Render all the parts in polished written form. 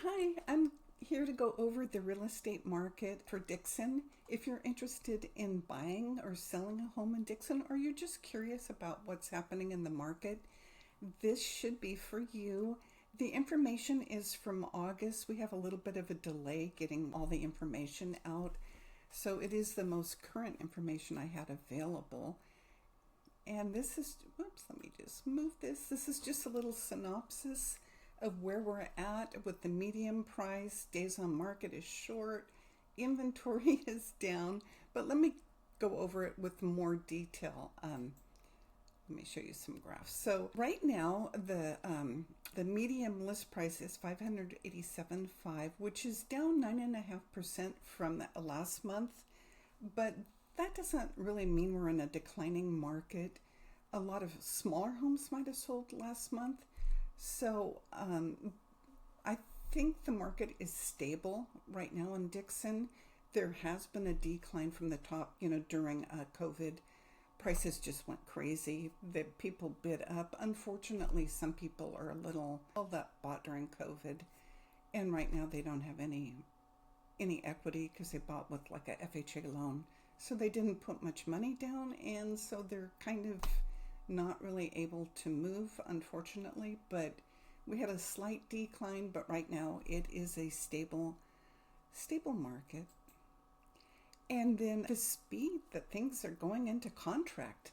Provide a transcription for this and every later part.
Hi, I'm here to go over the real estate market for Dixon. If you're interested in buying or selling a home in Dixon, or you're just curious about what's happening in the market, this should be for you. The information is from August. We have a little bit of a delay getting all the information out, so it is the most current information I had available. And this is, let me just move this. This is just a little synopsis of where we're at with the median price. Days on market is short, inventory is down, but let me go over it with more detail. Let me show you some graphs. So right now, the median list price is $587,500, which is down 9.5% from the last month, but that doesn't really mean we're in a declining market. A lot of smaller homes might have sold last month. So I think the market is stable right now in Dixon. There has been a decline from the top, during COVID. Prices just went crazy. The people bid up. Unfortunately, some people are a little that bought during COVID, and right now they don't have any equity because they bought with like a FHA loan. So they didn't put much money down, and so they're kind of not really able to move, unfortunately. But we had a slight decline, but right now it is a stable market. And then the speed that things are going into contract,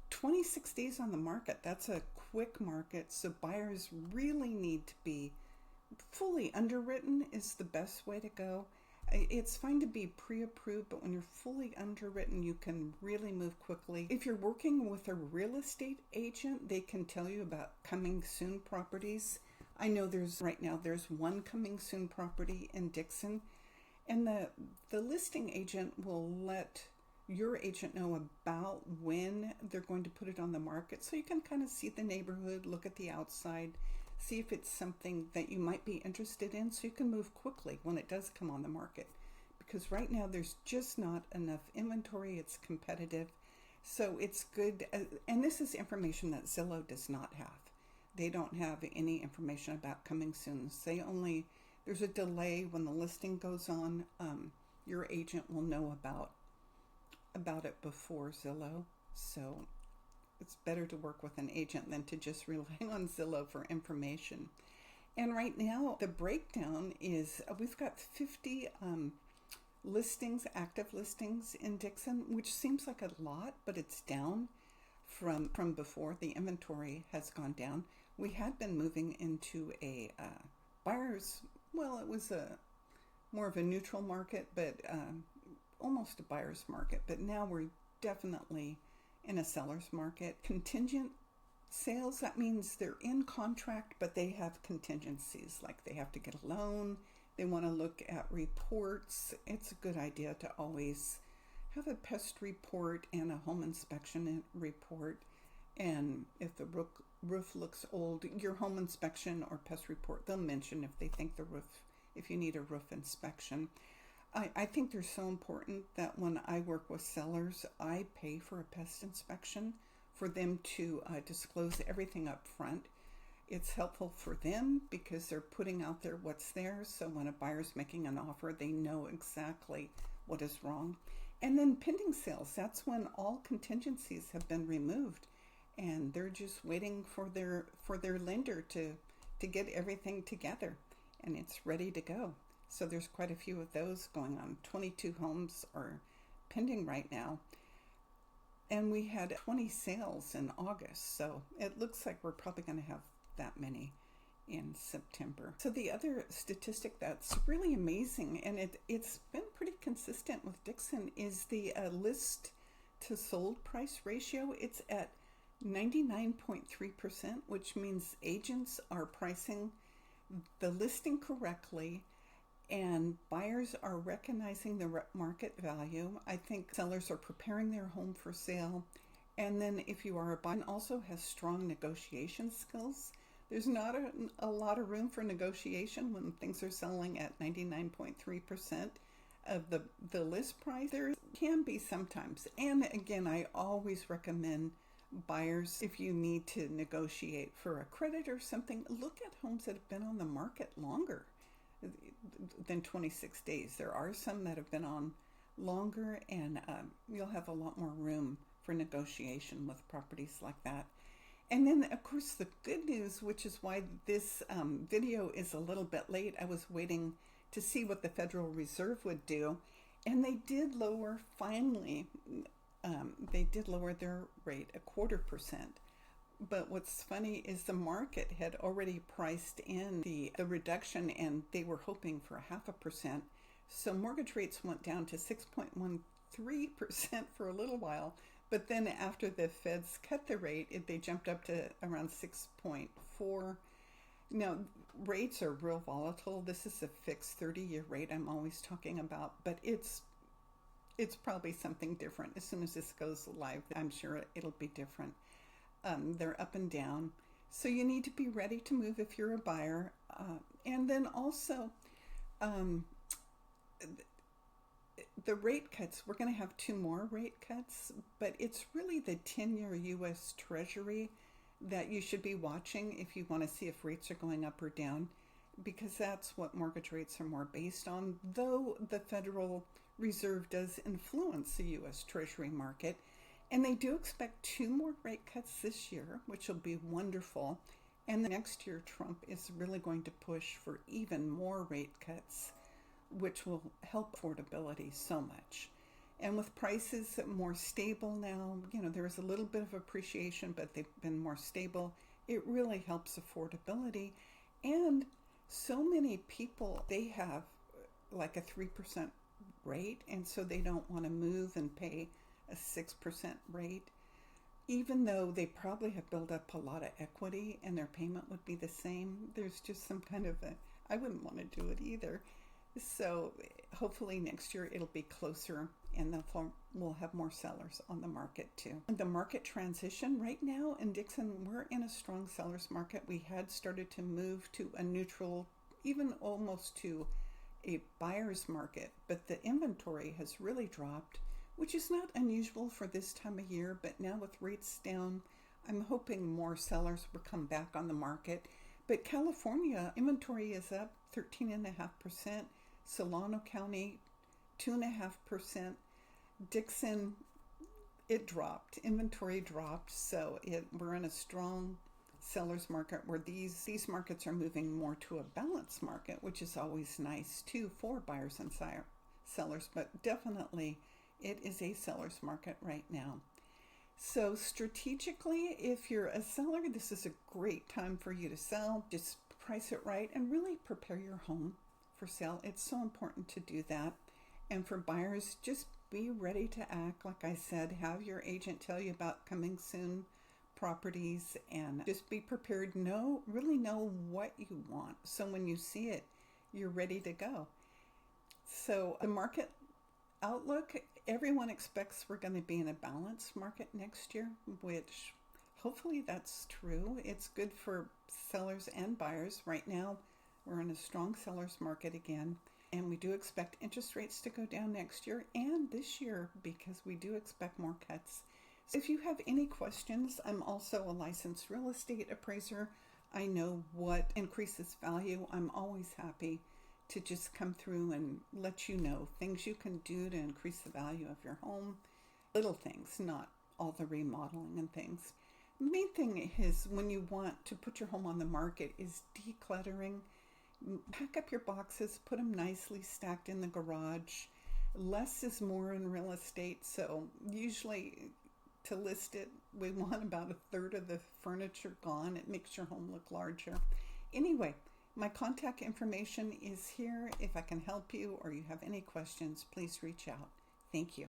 26 days on the market, that's a quick market. So buyers really need to be fully underwritten is the best way to go. It's fine to be pre-approved, but when you're fully underwritten, you can really move quickly. If you're working with a real estate agent, they can tell you about coming soon properties. I know there's one coming soon property in Dixon, and the listing agent will let your agent know about when they're going to put it on the market, so you can kind of see the neighborhood, look at the outside, see if it's something that you might be interested in, so you can move quickly when it does come on the market. Because right now there's just not enough inventory. It's competitive. So it's good. And this is information that Zillow does not have. They don't have any information about coming soon. There's a delay when the listing goes on. Your agent will know about it before Zillow. So it's better to work with an agent than to just rely on Zillow for information. And right now, the breakdown is we've got 50 active listings in Dixon, which seems like a lot, but it's down from before. The inventory has gone down. We had been moving into a buyer's, it was more of a neutral market, but almost a buyer's market. But now we're definitely in a seller's market. Contingent sales, that means they're in contract, but they have contingencies, like they have to get a loan, they want to look at reports. It's a good idea to always have a pest report and a home inspection report. And if the roof looks old, your home inspection or pest report, they'll mention if they think if you need a roof inspection. I think they're so important that when I work with sellers, I pay for a pest inspection for them to disclose everything up front. It's helpful for them because they're putting out there what's there. So when a buyer's making an offer, they know exactly what is wrong. And then pending sales, that's when all contingencies have been removed and they're just waiting for their lender to get everything together, and it's ready to go. So there's quite a few of those going on. 22 homes are pending right now. And we had 20 sales in August. So it looks like we're probably going to have that many in September. So the other statistic that's really amazing, and it's been pretty consistent with Dixon, is the list to sold price ratio. It's at 99.3%, which means agents are pricing the listing correctly and buyers are recognizing the market value. I think sellers are preparing their home for sale. And then if you are a buyer, also has strong negotiation skills. There's not a lot of room for negotiation when things are selling at 99.3% of the list price. There can be sometimes. And again, I always recommend buyers, if you need to negotiate for a credit or something, look at homes that have been on the market longer. than 26 days. There are some that have been on longer, and you'll have a lot more room for negotiation with properties like that. And then, of course, the good news, which is why this video is a little bit late. I was waiting to see what the Federal Reserve would do, and they did lower, finally, they did lower their rate 0.25%. But what's funny is the market had already priced in the reduction, and they were hoping for 0.5%. So mortgage rates went down to 6.13% for a little while. But then after the feds cut the rate, they jumped up to around 6.4. Now, rates are real volatile. This is a fixed 30-year rate I'm always talking about, but it's probably something different. As soon as this goes live, I'm sure it'll be different. They're up and down. So you need to be ready to move if you're a buyer. And then also, the rate cuts, we're going to have 2 more rate cuts, but it's really the 10-year U.S. Treasury that you should be watching if you want to see if rates are going up or down, because that's what mortgage rates are more based on, though the Federal Reserve does influence the U.S. Treasury market. And they do expect 2 more rate cuts this year, which will be wonderful. And the next year, Trump is really going to push for even more rate cuts, which will help affordability so much. And with prices more stable now, there is a little bit of appreciation, but they've been more stable. It really helps affordability. And so many people, they have like a 3% rate, and so they don't want to move and pay a 6% rate, even though they probably have built up a lot of equity and their payment would be the same. There's just some kind of I wouldn't want to do it either. So hopefully next year it'll be closer, and we'll have more sellers on the market too. The market transition right now in Dixon, we're in a strong seller's market. We had started to move to a neutral, even almost to a buyer's market, but the inventory has really dropped, which is not unusual for this time of year. But now with rates down, I'm hoping more sellers will come back on the market. But California inventory is up 13.5%. Solano County, 2.5%. Dixon, it dropped. Inventory dropped. So we're in a strong seller's market where these markets are moving more to a balanced market, which is always nice too for buyers and sellers. But definitely it is a seller's market right now. So strategically, if you're a seller, this is a great time for you to sell. Just price it right and really prepare your home for sale. It's so important to do that. And for buyers, just be ready to act. Like I said, have your agent tell you about coming soon properties, and just be prepared. Really know what you want, so when you see it, you're ready to go. So the market outlook, everyone expects we're going to be in a balanced market next year, which hopefully that's true. It's good for sellers and buyers. Right now, we're in a strong seller's market again, and we do expect interest rates to go down next year and this year, because we do expect more cuts. So if you have any questions, I'm also a licensed real estate appraiser. I know what increases value. I'm always happy to just come through and let you know things you can do to increase the value of your home. Little things, not all the remodeling and things. The main thing is, when you want to put your home on the market, is decluttering. Pack up your boxes, put them nicely stacked in the garage. Less is more in real estate, so usually to list it, we want about 1/3 of the furniture gone. It makes your home look larger. Anyway, my contact information is here. If I can help you or you have any questions, please reach out. Thank you.